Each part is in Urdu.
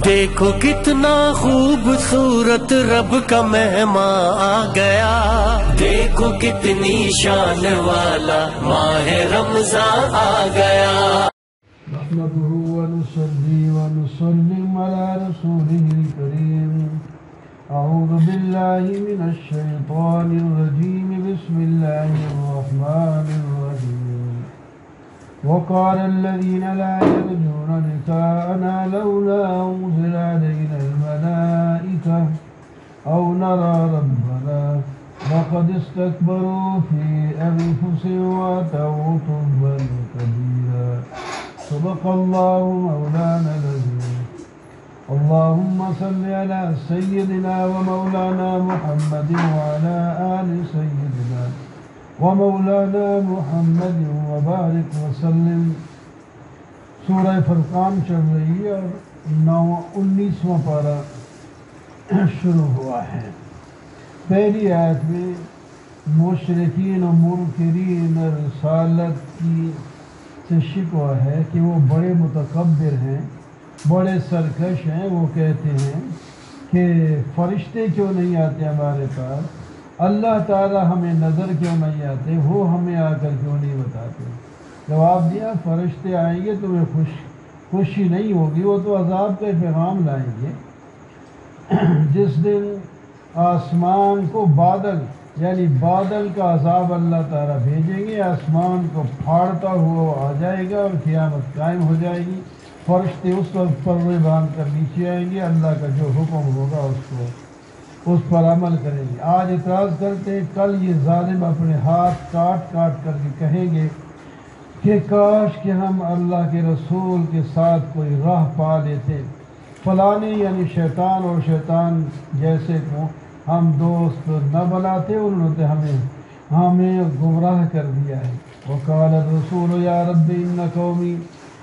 دیکھو کتنا خوبصورت رب کا مہمان آ گیا، دیکھو کتنی شان والا ماہ رمضان آ گیا۔ نحمده ونصلي ونسلم على رسوله الكريم، أعوذ بالله من الشيطان الرجيم، بسم الله الرحمن الرحيم۔ وقال الذين لا يرجون لقاءنا لولا أنزل علينا الملائكة أو نرى ربنا لقد استكبروا في أنفسهم وأتوا عتوا كبيرا، صدق الله مولانا العظيم۔ اللهم صل على سيدنا ومولانا محمد وعلى آل سيدنا ومولانا محمد وبارك وسلم۔ سورہ فرقان چل رہی ہے اور 19واں پارہ شروع ہوا ہے۔ پہلی آیت میں مشرکین و منکرین رسالت کی سے شکوہ ہے کہ وہ بڑے متکبر ہیں، بڑے سرکش ہیں۔ وہ کہتے ہیں کہ فرشتے کیوں نہیں آتے ہمارے پاس، اللہ تعالی ہمیں نظر کیوں نہیں آتے، وہ ہمیں آ کر کیوں نہیں بتاتے۔ جواب دیا فرشتے آئیں گے تمہیں خوشی نہیں ہوگی، وہ تو عذاب کا پیغام لائیں گے۔ جس دن آسمان کو بادل یعنی بادل کا عذاب اللہ تعالیٰ بھیجیں گے، آسمان کو پھاڑتا ہوا آ جائے گا اور قیامت قائم ہو جائے گی۔ فرشتے اس وقت پردے باندھ کر نیچے آئیں گے، اللہ کا جو حکم ہوگا اس پر عمل کریں گے۔ آج اعتراض کرتے ہیں، کل یہ ظالم اپنے ہاتھ کاٹ کر کے کہیں گے کہ کاش کہ ہم اللہ کے رسول کے ساتھ کوئی راہ پا لیتے، فلانے یعنی شیطان اور شیطان جیسے کو ہم دوست نہ بناتے، انہوں نے ہمیں گمراہ کر دیا ہے۔ وقال الرسول یا رب ان قومی،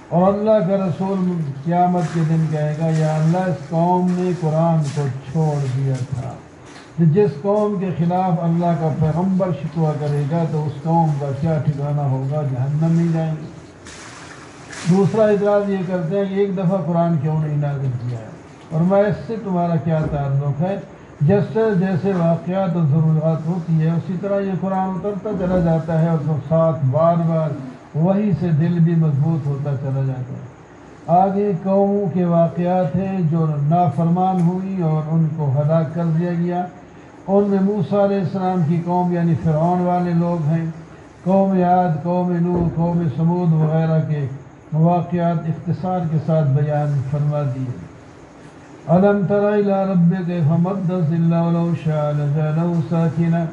اور اللہ کا رسول قیامت کے دن کہے گا یا اللہ اس قوم نے قرآن کو چھوڑ دیا تھا۔ جس قوم کے خلاف اللہ کا پیغمبر شکوہ کرے گا تو اس قوم کا کیا ٹھکانہ ہوگا، جہنم میں جائیں گے۔ دوسرا اعتراض یہ کرتے ہیں کہ ایک دفعہ قرآن کیوں نہیں نازل کیا ہے، اور میں اس سے تمہارا کیا تعلق ہے؟ جیسے واقعات اور ضرورات ہوتی ہے اسی طرح یہ قرآن اترتا چلا جاتا ہے، اور تو ساتھ بار بار وہی سے دل بھی مضبوط ہوتا چلا جاتا ہے۔ آگے قوموں کے واقعات ہیں جو نافرمان ہوئی اور ان کو ہلاک کر دیا گیا۔ ان میں موسیٰ علیہ السلام کی قوم یعنی فرعون والے لوگ ہیں، قوم عاد، قوم نوح، قوم ثمود وغیرہ کے واقعات اختصار کے ساتھ بیان فرما دیے۔ أَلَمْ تَرَ إِلَىٰ رَبِّكَ كَيْفَ مَدَّ الظِّلَّ وَلَوْ شَاءَ لَجَعَلَهُ سَاكِنًا۔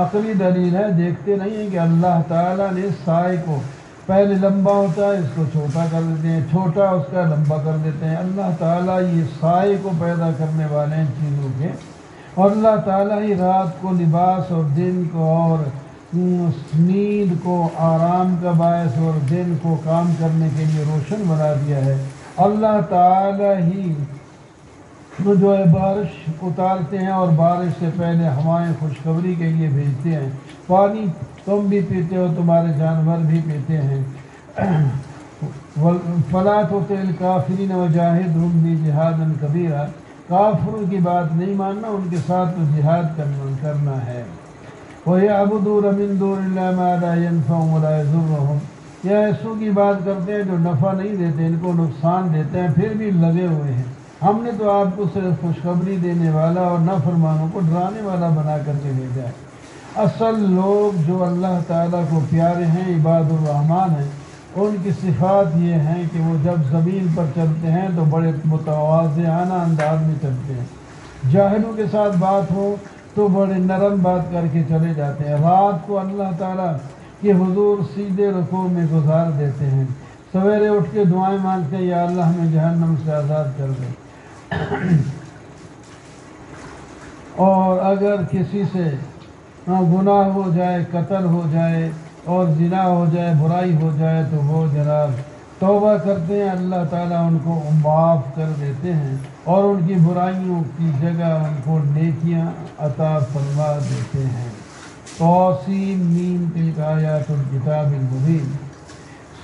عقلی دلیل ہے، دیکھتے نہیں ہیں کہ اللہ تعالیٰ نے سائے کو پہلے لمبا ہوتا ہے اس کو چھوٹا کر دیتے ہیں، چھوٹا اس کا لمبا کر دیتے ہیں۔ اللہ تعالیٰ یہ سائے کو پیدا کرنے والے ہیں چیزوں کے، اور اللہ تعالیٰ ہی رات کو لباس اور دن کو اور نیند کو آرام کا باعث اور دن کو کام کرنے کے لیے روشن بنا دیا ہے۔ اللہ تعالیٰ ہی جو ہے بارش اتارتے ہیں اور بارش سے پہلے ہوائیں خوشخبری کے لیے بھیجتے ہیں، پانی تم بھی پیتے ہو، تمہارے جانور بھی پیتے ہیں۔ فَلَا تُطِعِ الْكَافِرِينَ وَجَاهِدْهُمْ بِجِهَادٍ كَبِيرٍ، کافروں کی بات نہیں ماننا، ان کے ساتھ تو جہاد کرنا ہے۔ وَيَعْبُدُونَ مِن دُونِ اللَّهِ مَا لَا يَنفَعُهُمْ وَلَا يَضُرُّهُمْ، یہ ایسوں کی بات کرتے ہیں جو نفع نہیں دیتے، ان کو نقصان دیتے ہیں، پھر بھی لگے ہوئے ہیں۔ ہم نے تو آپ کو صرف خوشخبری دینے والا اور نافرمانوں کو ڈرانے والا بنا کر کے بھیجا ہے۔ اصل لوگ جو اللہ تعالیٰ کو پیارے ہیں، عباد الرحمن ہیں، ان کی صفات یہ ہیں کہ وہ جب زمین پر چلتے ہیں تو بڑے متواضعانہ انداز میں چلتے ہیں، جاہلوں کے ساتھ بات ہو تو بڑے نرم بات کر کے چلے جاتے ہیں، رات کو اللہ تعالیٰ کے حضور سیدھے رکوع میں گزار دیتے ہیں، سویرے اٹھ کے دعائیں مانگتے ہیں یا اللہ ہمیں جہنم سے آزاد کر دے۔ اور اگر کسی سے گناہ ہو جائے، قتل ہو جائے اور زنا ہو جائے، برائی ہو جائے تو وہ جناب توبہ کرتے ہیں، اللہ تعالیٰ ان کو معاف کر دیتے ہیں اور ان کی برائیوں کی جگہ ان کو نیکیاں عطا فرما دیتے ہیں۔ توسین میم تلک آیات الکتاب المبین۔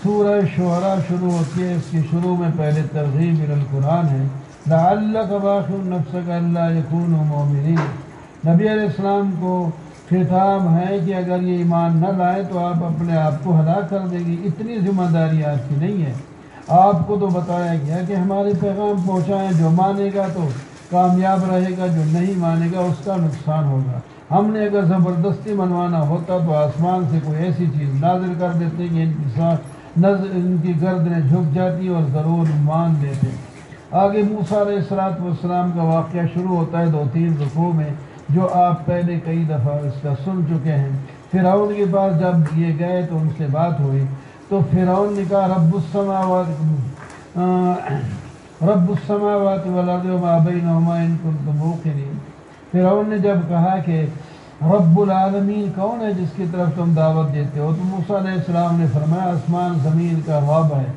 سورہ شعراء شروع ہوتی ہے، اس کی شروع میں پہلے ترغیب القرآن ہے، لعلک باخع نفسک الا یکونوا مؤمنین۔ نبی علیہ السلام کو خطاب ہے کہ اگر یہ ایمان نہ لائے تو آپ اپنے آپ کو ہلاک کر دیں گے، اتنی ذمہ داری آپ کی نہیں ہے۔ آپ کو تو بتایا گیا کہ ہمارے پیغام پہنچائیں، جو مانے گا تو کامیاب رہے گا، جو نہیں مانے گا اس کا نقصان ہوگا۔ ہم نے اگر زبردستی منوانا ہوتا تو آسمان سے کوئی ایسی چیز نازل کر دیتے کہ ان کی گردنیں جھک جاتی اور ضرور مان لیتے۔ آگے موسیٰ علیہ السلام کا واقعہ شروع ہوتا ہے 2-3 رکوع میں، جو آپ پہلے کئی دفعہ اس کا سن چکے ہیں۔ فرعون کے پاس جب یہ گئے تو ان سے بات ہوئی تو فرعون نے کہا رب السماوات والارض وما بینہما ان کنتم موقنین۔ فرعون نے جب کہا کہ رب العالمین کون ہے جس کی طرف تم دعوت دیتے ہو، تو موسیٰ علیہ السلام نے فرمایا آسمان زمین کا رب ہے۔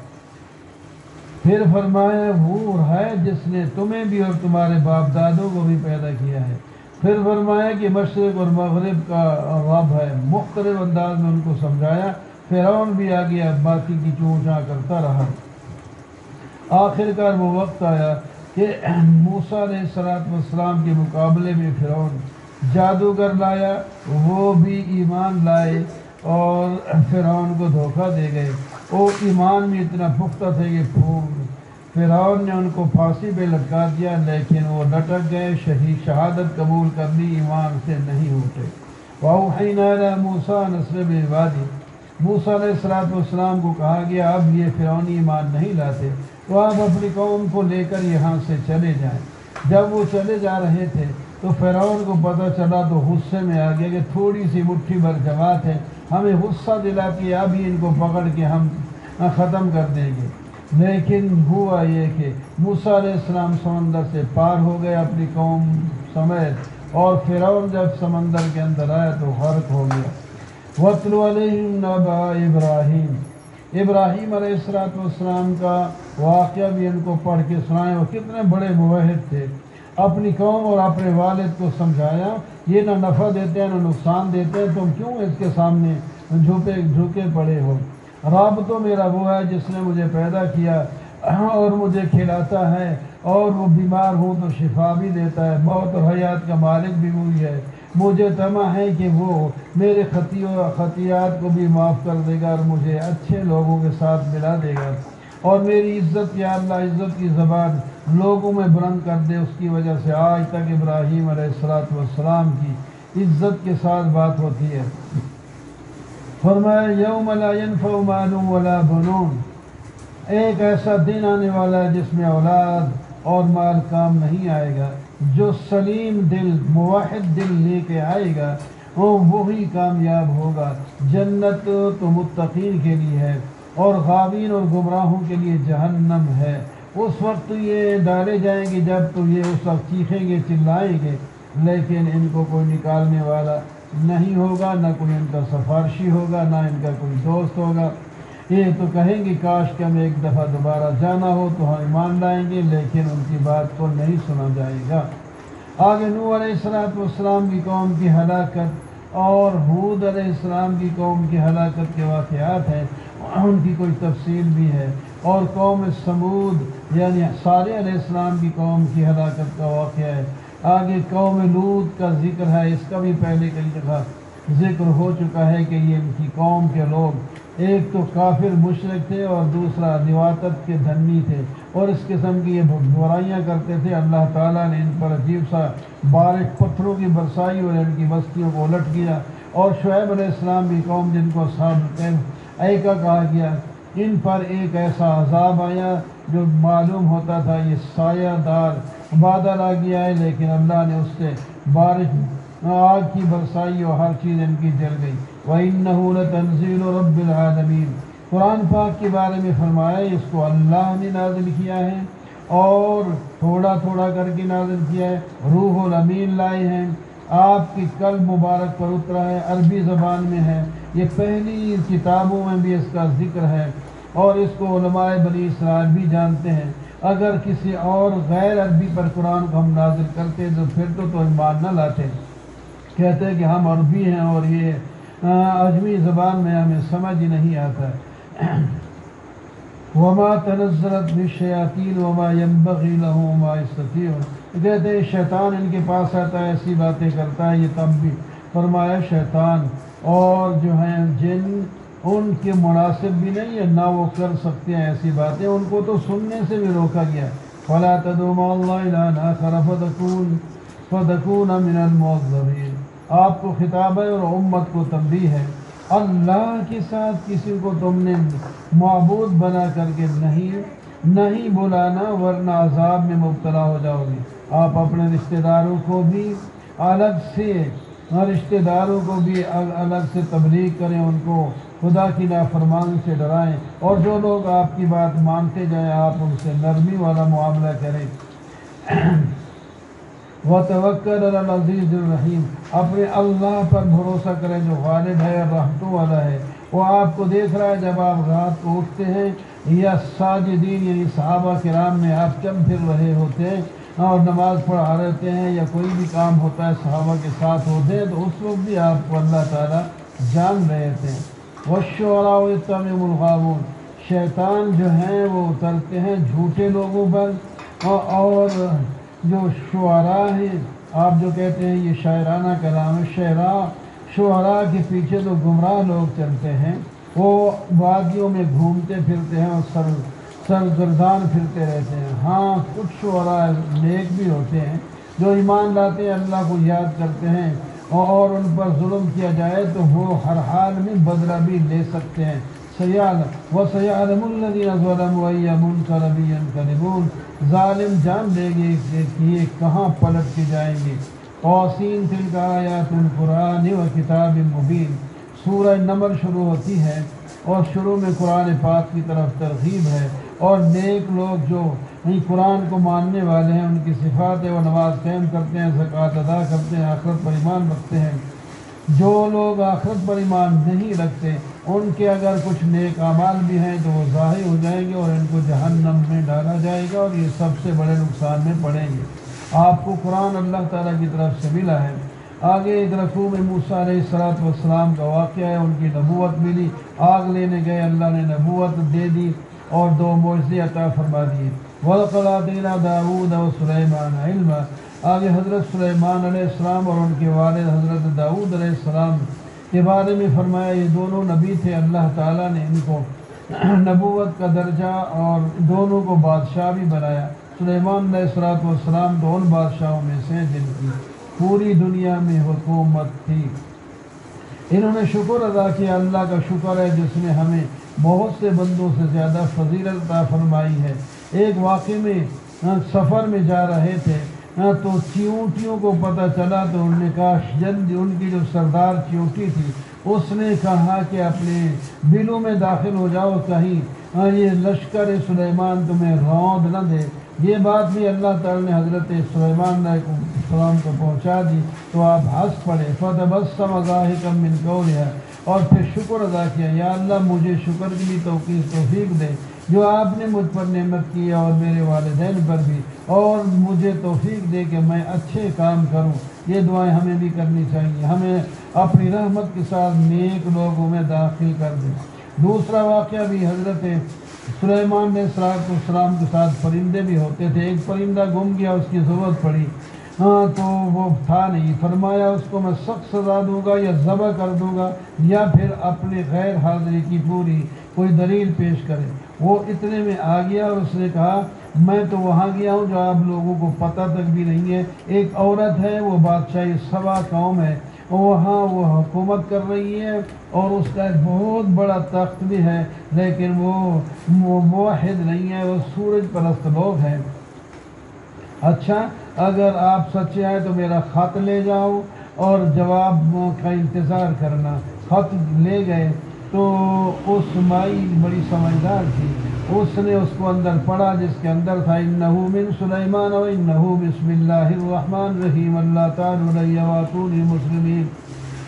پھر فرمایا وہ ہے جس نے تمہیں بھی اور تمہارے باپ دادوں کو بھی پیدا کیا ہے۔ پھر فرمایا کہ مشرق اور مغرب کا رب ہے۔ مختلف انداز میں ان کو سمجھایا۔ فرعون بھی آ گیا، باقی کی چونچاں کرتا رہا۔ آخر کار وہ وقت آیا کہ موسیٰ علیہ السلام کے مقابلے میں فرعون جادوگر لایا، وہ بھی ایمان لائے اور فرعون کو دھوکہ دے گئے۔ وہ ایمان میں اتنا پختہ تھے کہ فرعون نے ان کو پھانسی پہ لٹکا دیا، لیکن وہ لٹک گئے، شہادت قبول کر لی، ایمان سے نہیں ہوتے۔ وَأَوْحَيْنَا إِلَىٰ مُوسَىٰ أَنْ أَسْرِ بِعِبَادِي۔ موسیٰ علیہ السلام کو کہا گیا اب یہ فرعونی ایمان نہیں لاتے تو آپ اپنی قوم کو لے کر یہاں سے چلے جائیں۔ جب وہ چلے جا رہے تھے تو فرعون کو پتہ چلا تو غصے میں آ گیا کہ تھوڑی سی مٹھی بھر جماعت ہے، ہمیں غصہ دلاتی ہے، اب ہی ان کو پکڑ کے ہم ختم کر دیں گے۔ لیکن ہوا یہ کہ موسیٰ علیہ السلام سمندر سے پار ہو گئے اپنی قوم سمیت، اور فرعون جب سمندر کے اندر آیا تو غرق ہو گیا۔ وَاتْلُ عَلَيْهِمْ نَبَأَ إِبْرَاهِيمَ۔ ابراہیم علیہ السلام کا واقعہ بھی ان کو پڑھ کے سنائے، وہ کتنے بڑے موحد تھے۔ اپنی قوم اور اپنے والد کو سمجھایا یہ نہ نفع دیتے ہیں نہ نقصان دیتے ہیں، تم کیوں اس کے سامنے جھکے پڑے ہو؟ رب تو میرا وہ ہے جس نے مجھے پیدا کیا اور مجھے کھلاتا ہے، اور وہ بیمار ہوں تو شفا بھی دیتا ہے، موت اور حیات کا مالک بھی وہی ہے۔ مجھے طمع ہے کہ وہ میرے خطیات کو بھی معاف کر دے گا اور مجھے اچھے لوگوں کے ساتھ ملا دے گا، اور میری عزت یا اللہ عزت کی زبان لوگوں میں بلند کر دے۔ اس کی وجہ سے آج تک ابراہیم علیہ السلام کی عزت کے ساتھ بات ہوتی ہے۔ فرمایا یوم لا ينفع مال ولا بنون، ایک ایسا دن آنے والا ہے جس میں اولاد اور مال کام نہیں آئے گا۔ جو سلیم دل موحد دل لے کے آئے گا وہی کامیاب ہوگا۔ جنت تو متقین کے لیے ہے اور غاوین اور گمراہوں کے لیے جہنم ہے۔ اس وقت یہ ڈالے جائیں گے جب تو یہ اس وقت چیخیں گے چلائیں گے، لیکن ان کو کوئی نکالنے والا نہیں ہوگا، نہ کوئی ان کا سفارشی ہوگا، نہ ان کا کوئی دوست ہوگا۔ یہ تو کہیں گے کاش کہ ہمیں ایک دفعہ دوبارہ جانا ہو تو ہم ایمان لائیں گے، لیکن ان کی بات کو نہیں سنا جائے گا۔ آگے نوح علیہ السلام کی قوم کی ہلاکت اور ہود علیہ السلام کی قوم کی ہلاکت کے واقعات ہیں، ان کی کوئی تفصیل بھی ہے، اور قوم سمود یعنی صالح علیہ السلام کی قوم کی ہلاکت کا واقعہ ہے۔ آگے قوم لوط کا ذکر ہے، اس کا بھی پہلے کئی دفعہ ذکر ہو چکا ہے کہ یہ ان کی قوم کے لوگ ایک تو کافر مشرک تھے اور دوسرا لواطت کے دھنی تھے، اور اس قسم کی یہ برائیاں کرتے تھے۔ اللہ تعالیٰ نے ان پر عجیب سا بارش پتھروں کی برسائی اور ان کی بستیوں کو الٹ کیا۔ اور شعیب علیہ السلام کی قوم جن کو اصحاب ایکا کہا گیا، ان پر ایک ایسا عذاب آیا جو معلوم ہوتا تھا یہ سایہ دار بادل آ گیا ہے، لیکن اللہ نے اس سے بارش آگ کی برسائی اور ہر چیز ان کی جل گئی۔ وَإِنَّهُ لَتَنزِيلُ رَبِّ الْعَالَمِينَ۔ قرآن پاک کے بارے میں فرمایا اس کو اللہ نے نازل کیا ہے اور تھوڑا تھوڑا کر کے نازل کیا ہے، روح الامین لائے ہیں، آپ کی قلب مبارک پر اترا ہے، عربی زبان میں ہے، یہ پہلی کتابوں میں بھی اس کا ذکر ہے، اور اس کو علماء بنی اسرائیل بھی جانتے ہیں۔ اگر کسی اور غیر عربی پر قرآن کو ہم نازل کرتے تو پھر تو ایمان نہ لاتے، کہتے کہ ہم عربی ہیں اور یہ عجمی زبان میں ہمیں سمجھ ہی نہیں آتا ہے۔ وما تنزلت بالشیاطین وما ينبغي لهم وما يستطيعون. کہتے ہیں شیطان ان کے پاس آتا ہے، ایسی باتیں کرتا ہے، یہ تب بھی فرمایا شیطان اور جو ہیں جن ان کے مناسب بھی نہیں ہے، نہ وہ کر سکتے ہیں ایسی باتیں، ان کو تو سننے سے بھی روکا گیا. فلا تدعوا مع الله إلها آخر فتكون من المعذبين. آپ کو خطاب ہے اور امت کو تنبیہ ہے، اللہ کے ساتھ کسی کو تم نے معبود بنا کر کے نہیں بلانا، ورنہ عذاب میں مبتلا ہو جاؤ گے. آپ اپنے رشتہ داروں کو بھی الگ سے تبلیغ کریں، ان کو خدا کی نافرمانی سے ڈرائیں، اور جو لوگ آپ کی بات مانتے جائیں آپ ان سے نرمی والا معاملہ کریں. وَتَوَكَّلْ عَلَى الْعَزِيزِ الرَّحِيمِ. اپنے اللہ پر بھروسہ کریں جو غالب ہے اور رحمتوں والا ہے. وہ آپ کو دیکھ رہا ہے جب آپ رات کو اٹھتے ہیں یا ساجدین یعنی صحابہ کرام میں آپ چل پھر رہے ہوتے ہیں اور نماز پڑھا رہتے ہیں یا کوئی بھی کام ہوتا ہے صحابہ کے ساتھ ہوتے ہیں، تو اس وقت بھی آپ کو اللہ تعالیٰ جان رہے تھے. وَالشُّعَرَاءُ يَتَّبِعُهُمُ الْغَاوُونَ. شیطان جو ہیں وہ اترتے ہیں جھوٹے لوگوں پر، اور جو شعراء ہیں، آپ جو کہتے ہیں یہ شاعرانہ کلام ہے، شعراء کے پیچھے تو گمراہ لوگ چلتے ہیں، وہ وادیوں میں گھومتے پھرتے ہیں اور سرگردان پھرتے رہتے ہیں. ہاں کچھ شعراء نیک بھی ہوتے ہیں جو ایمان لاتے ہیں، اللہ کو یاد کرتے ہیں، اور ان پر ظلم کیا جائے تو وہ ہر حال میں بدلہ بھی لے سکتے ہیں. وَسَيَعْلَمُ الَّذِينَ ظَلَمُوا أَيَّ مُنقَلَبٍ يَنقَلِبُونَ. ظالم جان لیں گے کہ یہ کہاں پلٹ کے جائیں گے. قاسین تلک آیات القرآن و کتاب مبین. سورہ نمل شروع ہوتی ہے اور شروع میں قرآن پاک کی طرف ترغیب ہے، اور نیک لوگ جو قرآن کو ماننے والے ہیں ان کی صفات ہے، وہ نماز قائم کرتے ہیں، زکوٰۃ ادا کرتے ہیں، آخرت پر ایمان رکھتے ہیں. جو لوگ آخرت پر ایمان نہیں رکھتے ان کے اگر کچھ نیک اعمال بھی ہیں تو وہ ضائع ہو جائیں گے اور ان کو جہنم میں ڈالا جائے گا، اور یہ سب سے بڑے نقصان میں پڑیں گے. آپ کو قرآن اللہ تعالیٰ کی طرف سے ملا ہے. آگے ایک رسول میں موسیٰ علیہ السلام کا واقعہ ہے، ان کی نبوت ملی، آگ لینے گئے، اللہ نے نبوت دے دی اور 2 معجزے عطا فرما دیے. وَلَقَدْ آتَيْنَا دَاوُودَ وَسُلَيْمَانَ عِلْمًا. آگے حضرت سلیمان علیہ السلام اور ان کے والد حضرت داؤد علیہ السلام کے بارے میں فرمایا یہ دونوں نبی تھے، اللہ تعالیٰ نے ان کو نبوت کا درجہ اور دونوں کو بادشاہ بھی بنایا. سلیمان علیہ السلام تو ان بادشاہوں میں سے جن کی پوری دنیا میں حکومت تھی. انہوں نے شکر ادا کیا. اللہ کا شکر ہے جس نے ہمیں بہت سے بندوں سے زیادہ فضیلت عطا فرمائی ہے. ایک واقعے میں سفر میں جا رہے تھے تو چیونٹیوں کو پتہ چلا تو انہوں نے کہا ان کی جو سردار چیونٹی تھی اس نے کہا کہ اپنے بلوں میں داخل ہو جاؤ، کہیں یہ لشکر سلیمان تمہیں روند نہ دے. یہ بات بھی اللہ تعالی نے حضرت سلیمان علیہ السلام کو پہنچا دی تو آپ ہنس پڑے. فتبسم ضاحکا من قولها. اور پھر شکر ادا کیا، یا اللہ مجھے شکر کی بھی توفیق دے جو آپ نے مجھ پر نعمت کی اور میرے والدین پر بھی، اور مجھے توفیق دے کہ میں اچھے کام کروں. یہ دعائیں ہمیں بھی کرنی چاہیے، ہمیں اپنی رحمت کے ساتھ نیک لوگوں میں داخل کر دیں. دوسرا واقعہ بھی حضرت سلیمان علیہ السلام کے ساتھ پرندے بھی ہوتے تھے. ایک پرندہ گم گیا، اس کی ضرورت پڑی تو وہ تھا نہیں. فرمایا اس کو میں سخت سزا دوں گا یا ذبح کر دوں گا یا پھر اپنے غیر حاضری کی پوری کوئی دلیل پیش کرے. وہ اتنے میں آ گیا اور اس نے کہا میں تو وہاں گیا ہوں جو آپ لوگوں کو پتہ تک بھی نہیں ہے. ایک عورت ہے، وہ بادشاہی سبا قوم ہے، وہاں وہ حکومت کر رہی ہے اور اس کا ایک بہت بڑا تخت بھی ہے، لیکن وہ موحد نہیں ہے، وہ سورج پرست لوگ ہیں. اچھا اگر آپ سچے ہیں تو میرا خط لے جاؤ اور جواب کا انتظار کرنا. خط لے گئے تو اس مائی بڑی سمجھدار تھی، اس نے اس کو اندر پڑھا جس کے اندر تھا انہو من سلیمان و انہو بسم اللہ الرحمن الرحیم اللہ تعالی علیہ واتونی مسلمین.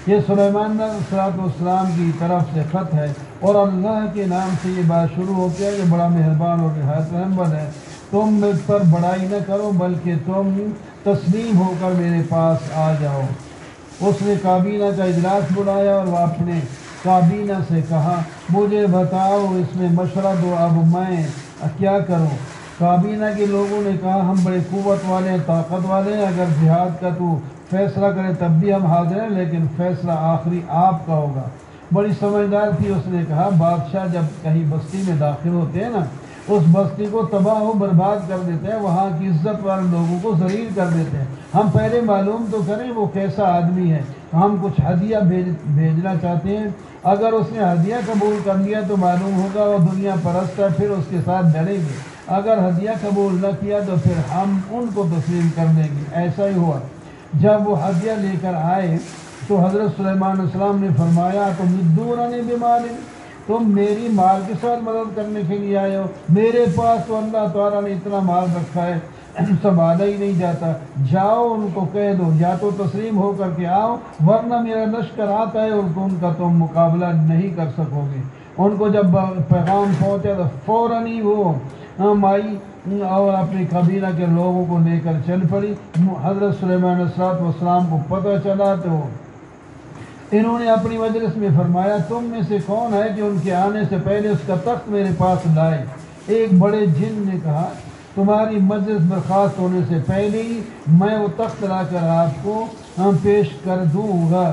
یہ سلیمان علیہ السلام کی طرف سے خط ہے اور اللہ کے نام سے یہ بات شروع ہوتی ہے کہ بڑا مہربان اور نہایت رحم ہے. تم مجھ پر بڑائی نہ کرو بلکہ تم تسلیم ہو کر میرے پاس آ جاؤ. اس نے کابینہ کا اجلاس بلایا اور وہ اپنے کابینہ سے کہا مجھے بتاؤ اس میں مشورہ دو، اب میں کیا کروں؟ کابینہ کے لوگوں نے کہا ہم بڑے قوت والے ہیں، طاقت والے ہیں، اگر جہاد کا تو فیصلہ کرے تب بھی ہم حاضر ہیں، لیکن فیصلہ آخری آپ کا ہوگا۔ بڑی سمجھدار تھی، اس نے کہا بادشاہ جب کہیں بستی میں داخل ہوتے ہیں نا، اس بستی کو تباہ و برباد کر دیتے ہیں، وہاں کی عزت والے لوگوں کو ذلیل کر دیتے ہیں۔ ہم پہلے معلوم تو کریں وہ کیسا آدمی ہے، ہم کچھ ہدیہ بھیجنا چاہتے ہیں، اگر اس نے ہدیہ قبول کر لیا تو معلوم ہوگا وہ دنیا پرست ہے، پھر اس کے ساتھ لڑیں گے، اگر ہدیہ قبول نہ کیا تو پھر ہم ان کو تسلیم کر دیں گے۔ ایسا ہی ہوا۔ جب وہ ہدیہ لے کر آئے تو حضرت سلیمان علیہ السلام نے فرمایا تمدوننی بمال، تم میری مال کے ساتھ مدد کرنے کے لیے آئے ہو، میرے پاس تو اللہ تعالیٰ نے اتنا مال رکھا ہے سنبھالا ہی نہیں جاتا، جاؤ ان کو کہہ دو یا تو تسلیم ہو کر کے آؤ، ورنہ میرا لشکر آتا ہے اور ان کا تم مقابلہ نہیں کر سکو گے۔ ان کو جب پیغام پہنچا تو فوراً ہی وہ مائی اور اپنی قبیلہ کے لوگوں کو لے کر چل پڑی۔ حضرت سلیمان علیہ السلام کو پتہ چلا تو انہوں نے اپنی مجلس میں فرمایا تم میں سے کون ہے کہ ان کے آنے سے پہلے اس کا تخت میرے پاس لائے؟ ایک بڑے جن نے کہا تمہاری مجلس برخاست ہونے سے پہلے ہی میں وہ تخت لا کر آپ کو پیش کر دوں گا۔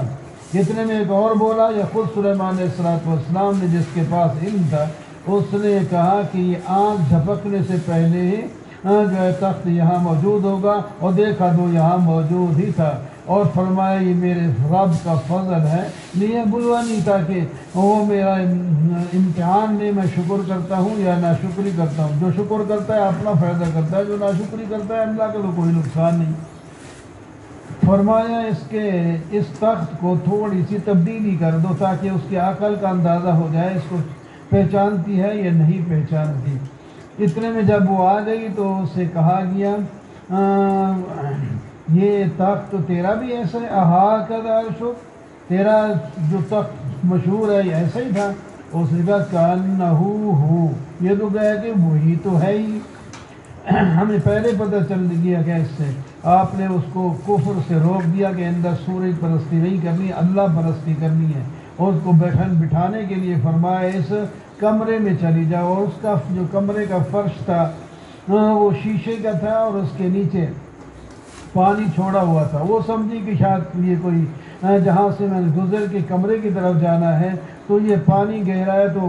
اتنے میں ایک اور بولا، یا خود سلیمان علیہ السلام نے جس کے پاس علم تھا، اس نے کہا کہ یہ آنکھ جھپکنے سے پہلے ہی جو ہے تخت یہاں موجود ہوگا، اور دیکھا تو یہاں موجود ہی تھا، اور فرمایا یہ میرے رب کا فضل ہے، لیبلونی تاکہ وہ میرا امتحان لے، میں شکر کرتا ہوں یا ناشکری کرتا ہوں۔ جو شکر کرتا ہے اپنا فائدہ کرتا ہے، جو ناشکری کرتا ہے اللہ کا تو کوئی نقصان نہیں۔ فرمایا اس تخت کو تھوڑی سی تبدیلی کر دو تاکہ اس کی عقل کا اندازہ ہو جائے، اس کو پہچانتی ہے یا نہیں پہچانتی۔ اتنے میں جب وہ آ گئی تو اس سے کہا گیا یہ تخت تو تیرا بھی ایسا ہے، احاکذا عرشک، تیرا جو تخت مشہور ہے یہ ایسا ہی تھا؟ اس نے کہا کأنہ ہو، یہ تو گیا کہ وہی تو ہے ہی، ہمیں پہلے پتہ چل گیا کہ اس سے آپ نے اس کو کفر سے روک دیا کہ اندر سورج پرستی نہیں کرنی، اللہ پرستی کرنی ہے، اور اس کو بٹھانے کے لیے فرمایا اس کمرے میں چلی جاؤ، اور اس کا جو کمرے کا فرش تھا وہ شیشے کا تھا، اور اس کے نیچے پانی چھوڑا ہوا تھا، وہ سمجھی کہ شاید یہ کوئی جہاں سے میں گزر کے کمرے کی طرف جانا ہے تو یہ پانی گہرا ہے، تو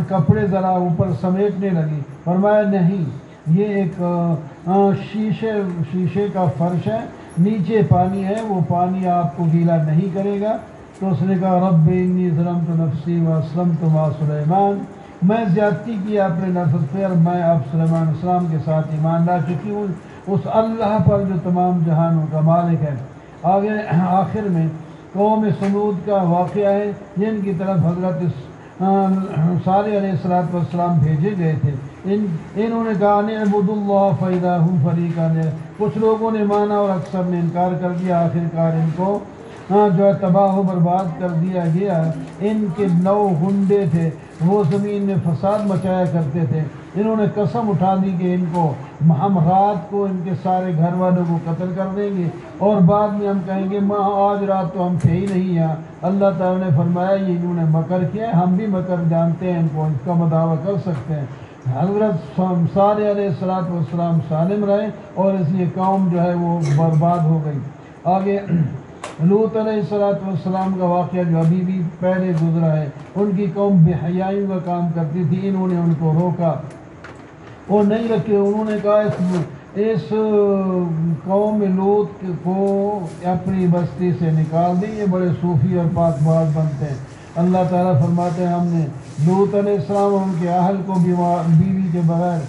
کپڑے ذرا اوپر سمیٹنے لگی، فرمایا نہیں، یہ ایک شیشے کا فرش ہے، نیچے پانی ہے، وہ پانی آپ کو گیلا نہیں کرے گا۔ تو اس نے کہا رب انی ظلمت نفسی واسلمت مع سلیمان، میں زیادتی کی اپنے نفس پہ، اور میں اب سلیمان علیہ السلام کے ساتھ ایمان لا چکی ہوں اس اللہ پر جو تمام جہانوں کا مالک ہے۔ آگے آخر میں قوم سمود کا واقعہ ہے جن کی طرف حضرت صالح علیہ السلام بھیجے گئے تھے۔ انہوں نے کہا نعبد اللہ فاذا هم فریقان، کچھ لوگوں نے مانا اور اکثر نے انکار کر دیا، آخرکار ان کو جو ہے تباہ و برباد کر دیا گیا۔ ان کے 9 گنڈے تھے، وہ زمین میں فساد مچایا کرتے تھے، انہوں نے قسم اٹھا دی کہ ان کو ہم رات کو ان کے سارے گھر والوں کو قتل کر دیں گے، اور بعد میں ہم کہیں گے آج رات تو ہم تھے ہی نہیں یہاں۔ اللہ تعالیٰ نے فرمایا یہ انہوں نے مکر کیا ہے، ہم بھی مکر جانتے ہیں، ان کو اس کا مداوع کر سکتے ہیں۔ حضرت صالح علیہ السلام سالم رہے، اور اس لیے قوم جو ہے وہ برباد ہو گئی۔ آگے لوط علیہ السلام کا واقعہ جو ابھی بھی پہلے گزرا ہے، ان کی قوم بے حیائی کا کام کرتی تھی، انہوں نے ان کو روکا اور نہیں رکھے، انہوں نے کہا اس قوم لوط کو اپنی بستی سے نکال دیں، یہ بڑے صوفی اور پاک باز بنتے ہیں۔ اللہ تعالیٰ فرماتے ہیں ہم نے لوط علیہ السلام اور ان کے اہل کو بیوی کے بغیر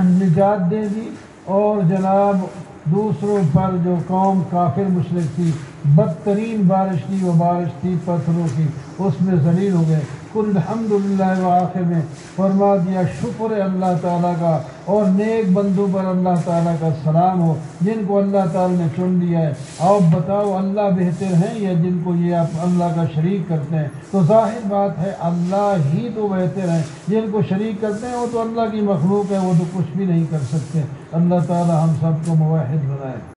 نجات دے دی، اور جناب دوسروں پر جو قوم کافر مشرک تھی، بدترین بارش تھی، وہ بارش تھی پتھروں کی، اس میں ذلیل ہو گئے۔ قل الحمدللہ، و آخر میں فرما دیا شکر ہے اللہ تعالیٰ کا، اور نیک بندوں پر اللہ تعالیٰ کا سلام ہو جن کو اللہ تعالیٰ نے چن لیا ہے۔ آپ بتاؤ اللہ بہتر ہیں یا جن کو یہ آپ اللہ کا شریک کرتے ہیں؟ تو ظاہر بات ہے اللہ ہی تو بہتر ہیں، جن کو شریک کرتے ہیں وہ تو اللہ کی مخلوق ہے، وہ تو کچھ بھی نہیں کر سکتے۔ اللہ تعالیٰ ہم سب کو موحد بنائے۔